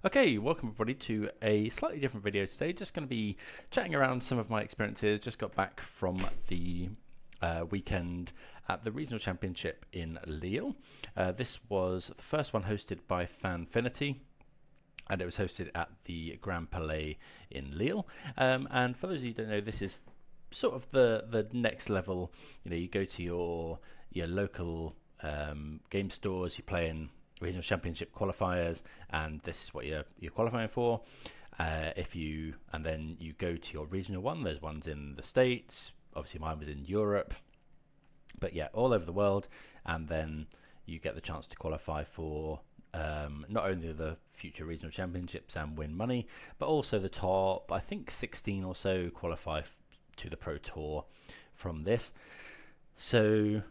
Okay, welcome everybody to a slightly different video today. Just going to be chatting around some of my experiences. Just got back from the weekend at the Regional Championship in Lille. This was the first one hosted by Fanfinity, and it was hosted at the Grand Palais in Lille. And for those of you who don't know, this is sort of the next level. You know, you go to your local game stores, you play in regional championship qualifiers, and this is what you're qualifying for. And then you go to your regional one. There's ones in the States. Obviously, mine was in Europe, but yeah, all over the world. And then you get the chance to qualify for not only the future regional championships and win money, but also the top, I think 16 or so qualify to the Pro Tour from this. So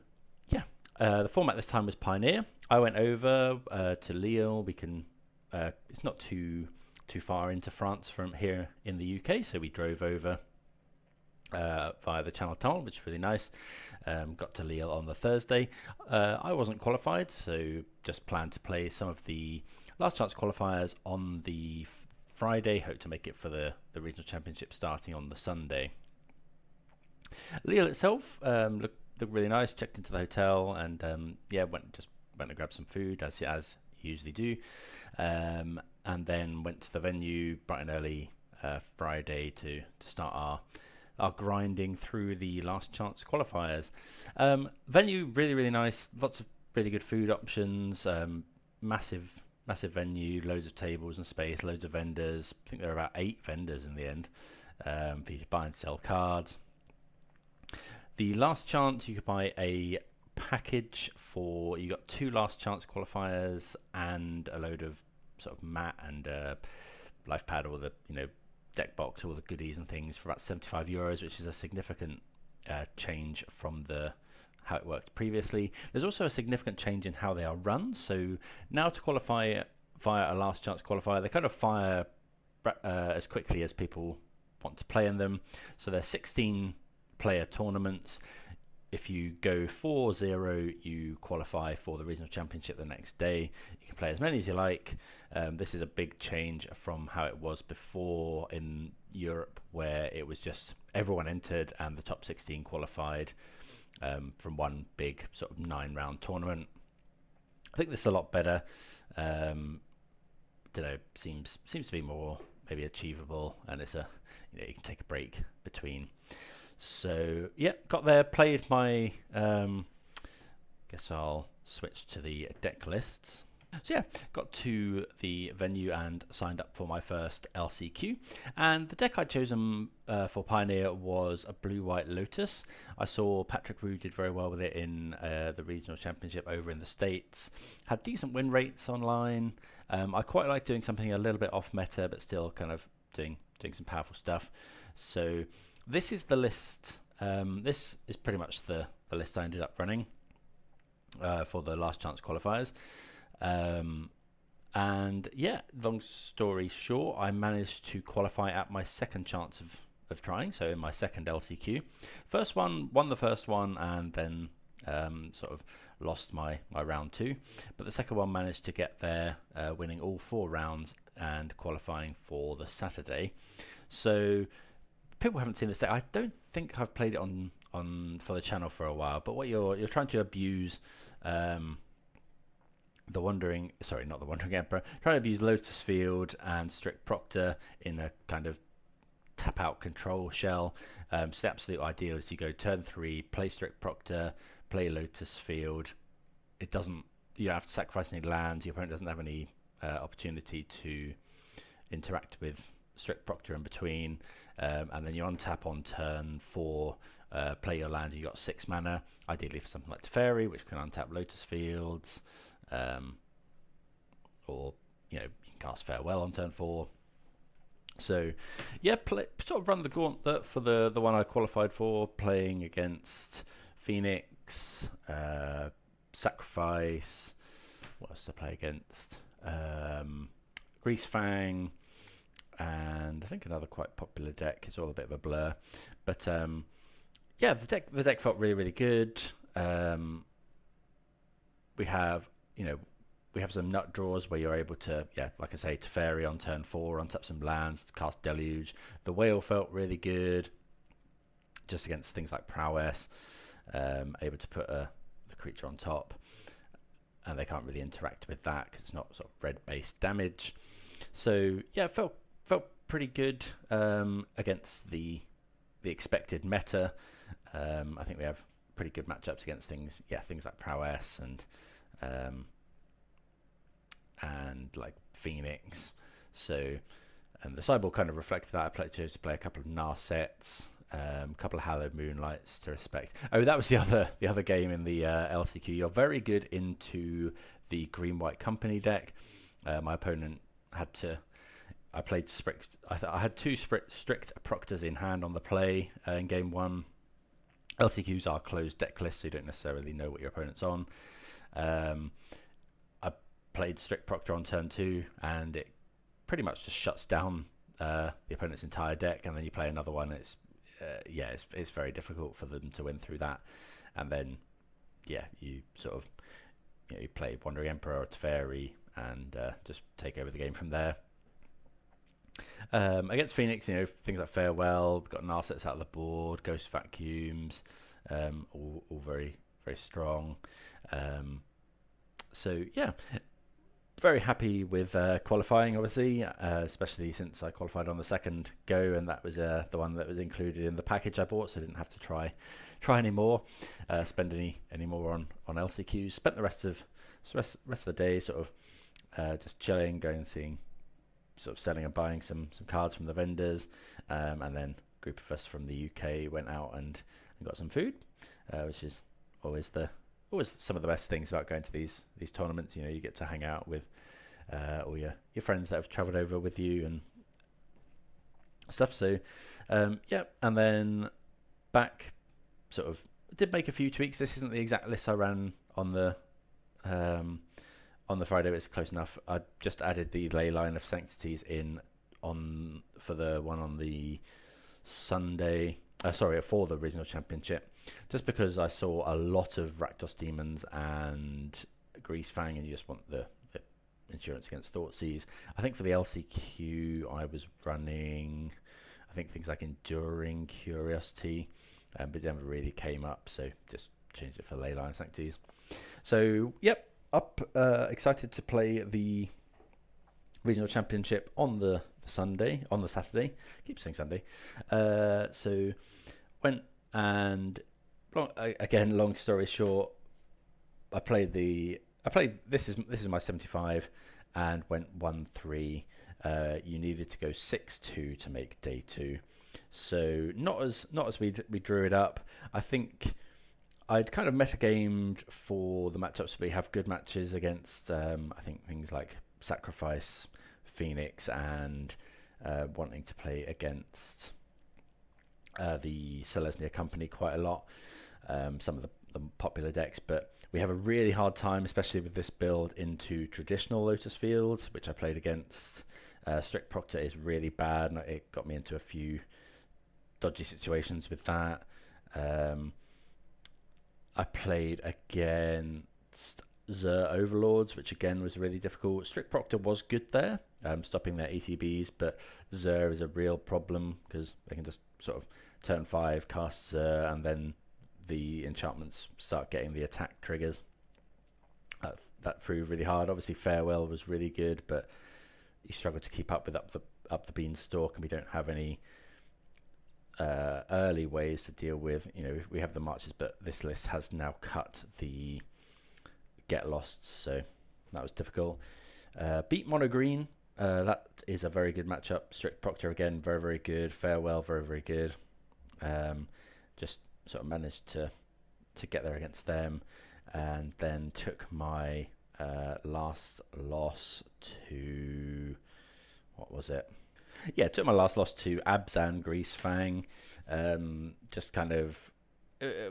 yeah, the format this time was Pioneer. I went over to Lille. It's not too far into France from here in the UK, so we drove over via the Channel Tunnel, which is really nice. Got to Lille on the Thursday. I wasn't qualified, so just planned to play some of the last chance qualifiers on the Friday. Hope to make it for the regional championship starting on the Sunday. Lille itself looked really nice. Checked into the hotel and went to grab some food as you usually do, and then went to the venue bright and early Friday to start our grinding through the last chance qualifiers. Venue really nice, lots of really good food options, massive venue, loads of tables and space, loads of vendors. I think there are about 8 vendors in the end for you to buy and sell cards. The last chance, you could buy a package for, you got 2 last chance qualifiers and a load of sort of mat and life pad, or the deck box, all the goodies and things for about €75, which is a significant change from how it worked previously. There's also a significant change in how they are run. So now to qualify via a last chance qualifier, they kind of fire as quickly as people want to play in them. So they're 16 player tournaments. If you go 4-0, you qualify for the regional championship the next day. You can play as many as you like. This is a big change from how it was before in Europe, where it was just everyone entered and the top 16 qualified from one big sort of 9-round tournament. I think this is a lot better. Don't know, seems to be more maybe achievable, and it's you can take a break between. So yeah, got there, played my guess I'll switch to the deck lists. So yeah, got to the venue and signed up for my first LCQ, and the deck I'd chosen for Pioneer was a blue-white Lotus. I saw Patrick Roux did very well with it in the regional championship over in the States. Had decent win rates online. I quite like doing something a little bit off meta, but still kind of doing some powerful stuff. So this is the list. This is pretty much the list I ended up running for the last chance qualifiers. And yeah, long story short, I managed to qualify at my second chance of trying, so in my second LCQ. First one, won the first one, and then sort of lost my round 2. But the second one managed to get there, winning all 4 rounds and qualifying for the Saturday. So people haven't seen this deck. I don't think I've played it on for the channel for a while. But what you're trying to abuse the Wandering Emperor, trying to abuse Lotus Field and Strict Proctor in a kind of tap out control shell. So the absolute ideal is you go turn 3, play Strict Proctor, play Lotus Field. You don't have to sacrifice any lands. Your opponent doesn't have any opportunity to interact with Strict Proctor in between, and then you untap on turn 4, play your land. You got 6 mana, ideally for something like Teferi, which can untap Lotus Fields, or you can cast Farewell on turn 4. So yeah, sort of run the gauntlet for the one I qualified for, playing against Phoenix, Sacrifice. What else to play against? Greasefang, and I think another quite popular deck. It's all a bit of a blur, but yeah, the deck felt really good. We we have some nut draws where you're able to, yeah, like I say, Teferi on turn 4, untap some lands, cast Deluge. The whale felt really good, just against things like Prowess, able to put the creature on top, and they can't really interact with that because it's not sort of red-based damage. So yeah, felt pretty good against the expected meta. I think we have pretty good matchups against things like Prowess and like Phoenix. So, and the sideboard kind of reflected that. I chose to play a couple of Narsets, a couple of Hallowed Moonlights to respect. Oh, that was the other game in the LCQ. You're very good into the Green-White Company deck. My opponent had to. I played strict. I had 2 strict Proctors in hand on the play in game 1. LCQs are closed deck lists, so you don't necessarily know what your opponent's on. I played strict Proctor on turn 2, and it pretty much just shuts down the opponent's entire deck, and then you play another one. It's very difficult for them to win through that, and then you sort of you play Wandering Emperor or Teferi and just take over the game from there. Against Phoenix, things like Farewell, we've got Narsets out of the board, Ghost Vacuums, all very, very strong. So yeah, very happy with qualifying, obviously, especially since I qualified on the second go, and that was the one that was included in the package I bought, so I didn't have to try any more, spend any more on LCQs. Spent the rest of the day sort of just chilling, going and seeing, sort of selling and buying some cards from the vendors, and then a group of us from the UK went out and got some food, which is always some of the best things about going to these tournaments. You get to hang out with all your friends that have travelled over with you and stuff. So and then back, sort of did make a few tweaks. This isn't the exact list I ran on the Friday, but it's close enough. I just added the Leyline of Sanctities in for the one on the Sunday. For the regional championship, just because I saw a lot of Rakdos Demons and Greasefang, and you just want the insurance against Thoughtseize. I think for the LCQ, I was running, I think things like Enduring Curiosity, but it never really came up, so just changed it for Leyline of Sanctities. So, yep. Excited to play the regional championship on the Saturday. Keep saying Sunday. So went and long story short, I played this is my 75 and went 1-3. You needed to go 6-2 to make day 2. So not as we drew it up. I think I'd kind of metagamed for the matchups. We have good matches against, I think, things like Sacrifice, Phoenix, and wanting to play against the Selesnya Company quite a lot, some of the popular decks. But we have a really hard time, especially with this build, into traditional Lotus Fields, which I played against. Strict Proctor is really bad, and it got me into a few dodgy situations with that. I played against Zur Overlords, which again was really difficult. Strict Proctor was good there, stopping their ATBs, but Zur is a real problem because they can just sort of turn 5, cast Zur, and then the enchantments start getting the attack triggers. That proved really hard. Obviously, Farewell was really good, but you struggle to keep up with up the beanstalk, and we don't have any early ways to deal with. We have the marches, but this list has now cut the get lost, so that was difficult. Beat Mono Green, that is a very good matchup. Strict Proctor again, very, very good. Farewell, very, very good. Just sort of managed to get there against them, and then took my last loss to, what was it? Yeah, took my last loss to Abzan Greasefang. Just kind of,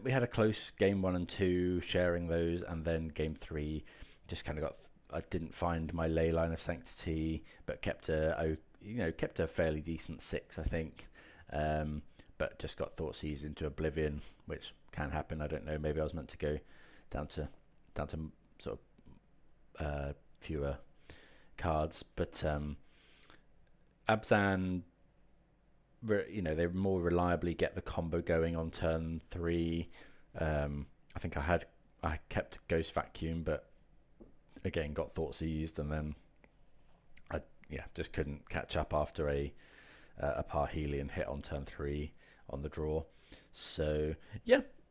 we had a close game 1 and 2, sharing those, and then game 3, just kind of I didn't find my Leyline of Sanctity, but kept a fairly decent 6, I think. But just got Thoughtseize into Oblivion, which can happen. I don't know. Maybe I was meant to go down to sort of fewer cards. But Abzan, they more reliably get the combo going on turn 3. I think I kept Ghost Vacuum, but again got Thought Seized, and then I just couldn't catch up after a Parhelion hit on turn 3 on the draw. So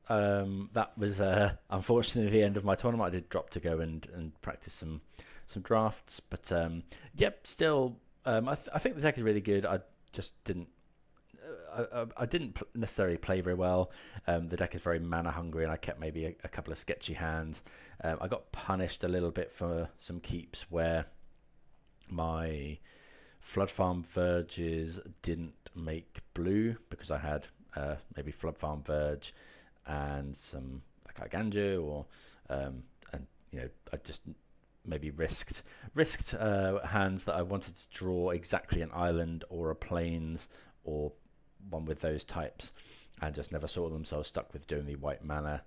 that was unfortunately the end of my tournament. I did drop to go and practice some drafts, but still I think the deck is really good. I just didn't necessarily play very well. The deck is very mana hungry, and I kept maybe a couple of sketchy hands. I got punished a little bit for some keeps where my Flood Farm Verges didn't make blue because I had maybe Flood Farm Verge and some like Ganju, or I just maybe risked hands that I wanted to draw exactly an island or a plains or one with those types, and just never saw them, so I was stuck with doing the white mana,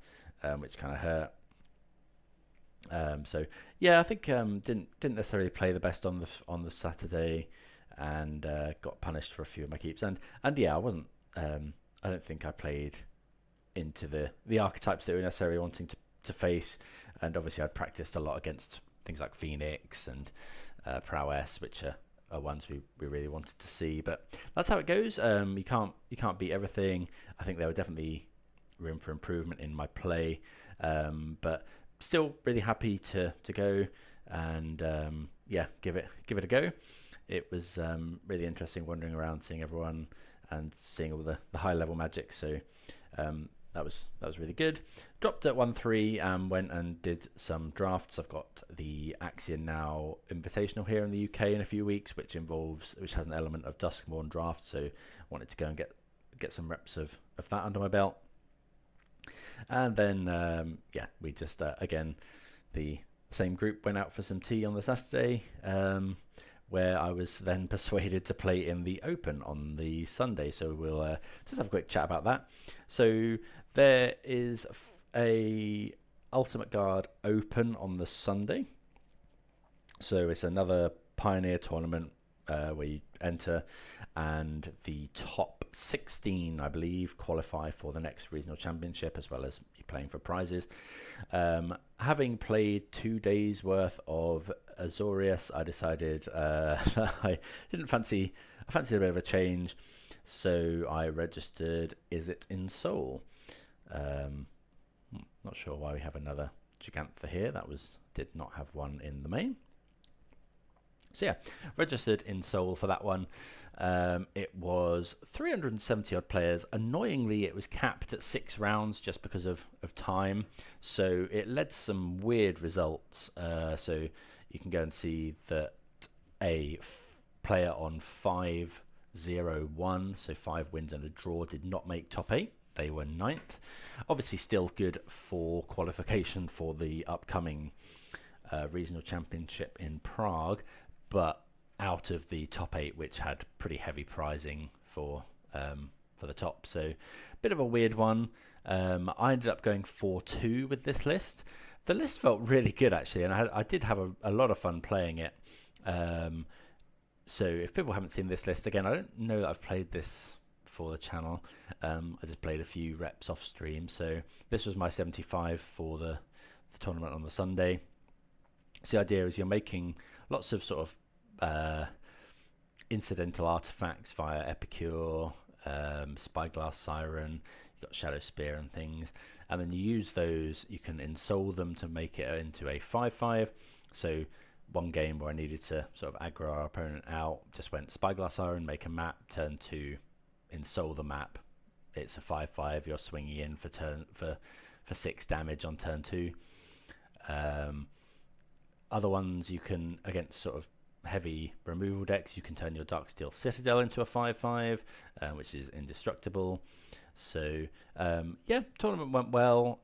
which kind of hurt. I think didn't necessarily play the best on the Saturday, and got punished for a few of my keeps, and I wasn't I don't think I played into the archetypes that we were necessarily wanting to face, and obviously I practiced a lot against things like Phoenix and Prowess, which are ones we really wanted to see. But that's how it goes. You can't beat everything. I think there were definitely room for improvement in my play, but still really happy to go and give it a go. It was really interesting wandering around, seeing everyone and seeing all the high level magic. So that was really good. Dropped at 1-3 and went and did some drafts. I've got the Axion Now Invitational here in the UK in a few weeks, which has an element of Duskmourn draft. So wanted to go and get some reps of that under my belt. And then we just again, the same group went out for some tea on the Saturday, where I was then persuaded to play in the Open on the Sunday. So we'll just have a quick chat about that. So there is a Ultimate Guard Open on the Sunday. So it's another Pioneer tournament where you enter, and the top 16, I believe, qualify for the next regional championship, as well as you playing for prizes. Having played 2 days worth of Azorius, I decided I fancied a bit of a change, so I registered Is It in Seoul. Not sure why we have another Gigantha here. Did not have one in the main. So registered in Seoul for that one. It was 370 odd players. Annoyingly, it was capped at 6 rounds just because of time. So it led to some weird results. So you can go and see that a player on 5-0-1, so 5 wins and a draw, did not make top 8. They were 9th. Obviously still good for qualification for the upcoming regional championship in Prague, but out of the top 8, which had pretty heavy prizing for the top. So bit of a weird one. I ended up going 4-2 with this list. The list felt really good, actually, and I did have a lot of fun playing it. So if people haven't seen this list, again, I don't know that I've played this for the channel. I just played a few reps off stream. So this was my 75 for the tournament on the Sunday. So the idea is you're making lots of sort of incidental artifacts via Epicure, Spyglass Siren, you've got Shadow Spear and things, and then you use those, you can ensoul them to make it into a 5/5. So one game where I needed to sort of aggro our opponent out, just went Spyglass Siren, make a map, turn 2, ensoul the map. It's a 5/5, you're swinging in for 6 damage on turn 2. Other ones you can, against sort of heavy removal decks, you can turn your Darksteel Citadel into a 5/5, which is indestructible. So tournament went well.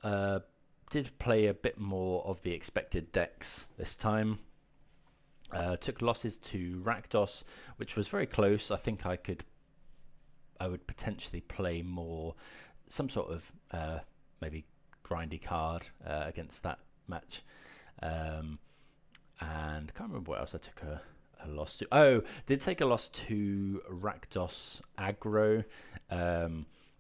Did play a bit more of the expected decks this time. Took losses to Rakdos, which was very close. I think I would potentially play more, some sort of maybe grindy card against that match. and I can't remember what else I took a loss to. Oh, did take a loss to Rakdos Aggro.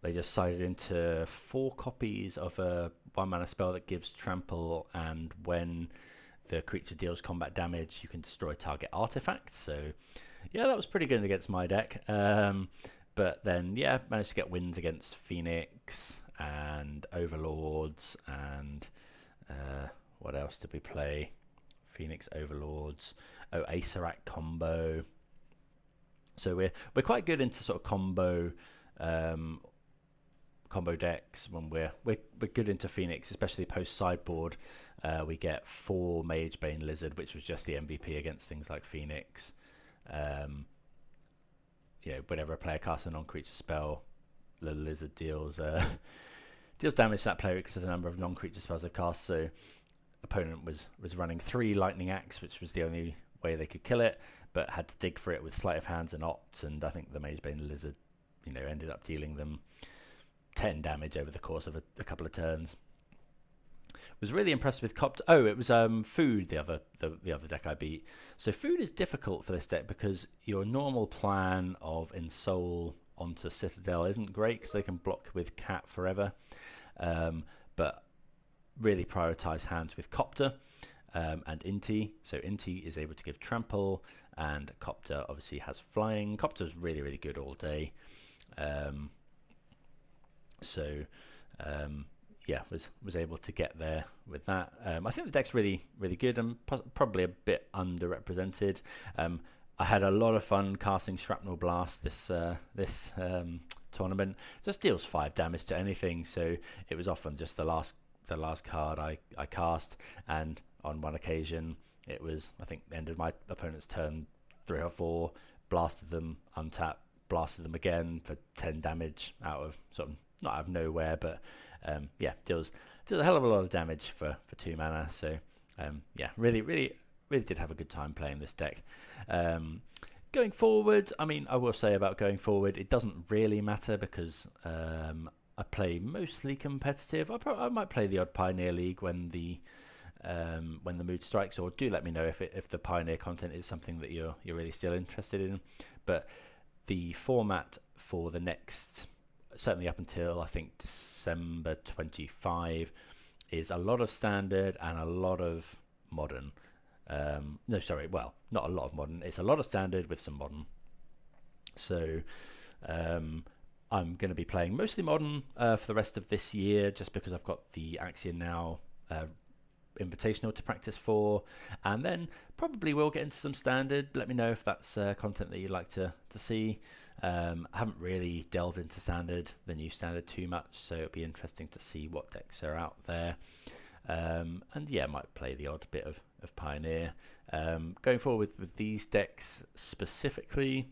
They just sided into 4 copies of a 1-mana spell that gives trample, and when the creature deals combat damage, you can destroy target artifacts. So, yeah, that was pretty good against my deck. But then, yeah, managed to get wins against Phoenix and Overlords, and what else did we play? Phoenix, Overlords, Acerak combo. So we're quite good into sort of combo decks when we're good into Phoenix, especially post sideboard. We get 4 Magebane Lizard, which was just the MVP against things like Phoenix. Whenever a player casts a non-creature spell, the Lizard deals damage to that player because of the number of non-creature spells they've cast. So opponent was running 3 Lightning Axe, which was the only way they could kill it, but had to dig for it with Sleight of Hands and Ops, and I think the Magebane Lizard, ended up dealing them 10 damage over the course of a couple of turns. Was really impressed with Copter. Oh, it was Food, the other deck I beat. So Food is difficult for this deck because your normal plan of Ensoul onto Citadel isn't great because they can block with Cat forever. But really prioritize hands with Copter and Inti. So Inti is able to give Trample, and Copter obviously has Flying. Copter is really, really good all day. Was able to get there with that. I think the deck's really, really good and probably a bit underrepresented. I had a lot of fun casting Shrapnel Blast this tournament. Just deals 5 damage to anything, so it was often just the last card I cast, and on one occasion it was, I think, the end of my opponent's turn 3 or 4, blasted them, untapped, blasted them again for 10 damage out of sort of not out of nowhere, but deals a hell of a lot of damage for 2 mana. So really did have a good time playing this deck. Going forward, I will say about going forward, it doesn't really matter because I play mostly competitive. I might play the odd Pioneer League when the mood strikes, or do let me know if the Pioneer content is something that you're really still interested in. But the format for the next, certainly up until I think December 25, is a lot of standard and a lot of modern. Not a lot of modern. It's a lot of standard with some modern. So I'm going to be playing mostly modern for the rest of this year, just because I've got the Axiom Now Invitational to practice for, and then probably will get into some standard. Let me know if that's content that you'd like to see. I haven't really delved into the new standard too much, so it'll be interesting to see what decks are out there. Might play the odd bit of Pioneer. Going forward with these decks specifically,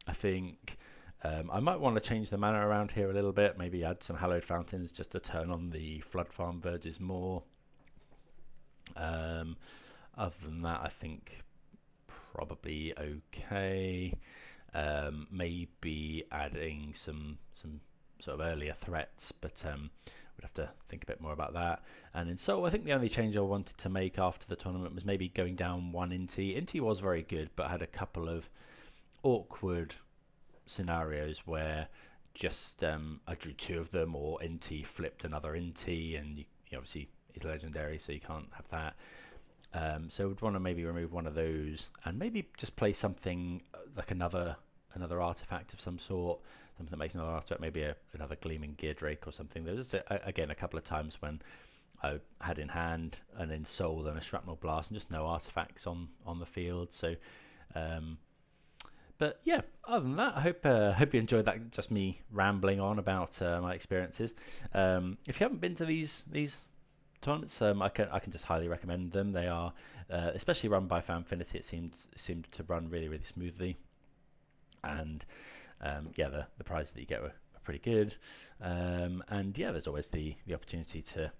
I think I might want to change the mana around here a little bit, maybe add some Hallowed Fountains just to turn on the Flood Farm Verges more. Other than that, I think probably okay. Maybe adding some sort of earlier threats, but we'd have to think a bit more about that. And in Soul, I think the only change I wanted to make after the tournament was maybe going down 1 Inti. Inti was very good, but had a couple of awkward scenarios where just I drew 2 of them, or Inti flipped another Inti, and you obviously is legendary, so you can't have that. So we'd want to maybe remove one of those, and maybe just play something like another artifact of some sort, something that makes another artifact, maybe another Gleaming Gear Drake or something. There was again a couple of times when I had in hand an Ensoul and a Shrapnel Blast, and just no artifacts on the field. So, but yeah, other than that, I hope you enjoyed that. Just me rambling on about my experiences. If you haven't been to these tournaments, I can just highly recommend them. They are especially run by Fanfinity. It seemed to run really, really smoothly, and the prizes that you get were pretty good. There's always the opportunity to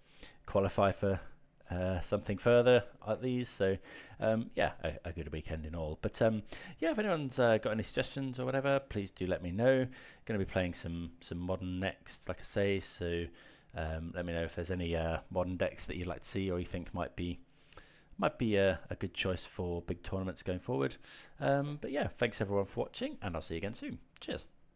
qualify for something further at these. So a good weekend in all. But if anyone's got any suggestions or whatever, please do let me know. Going to be playing some modern next, like I say. So let me know if there's any modern decks that you'd like to see or you think might be might be a good choice for big tournaments going forward. But yeah, thanks everyone for watching, and I'll see you again soon. Cheers.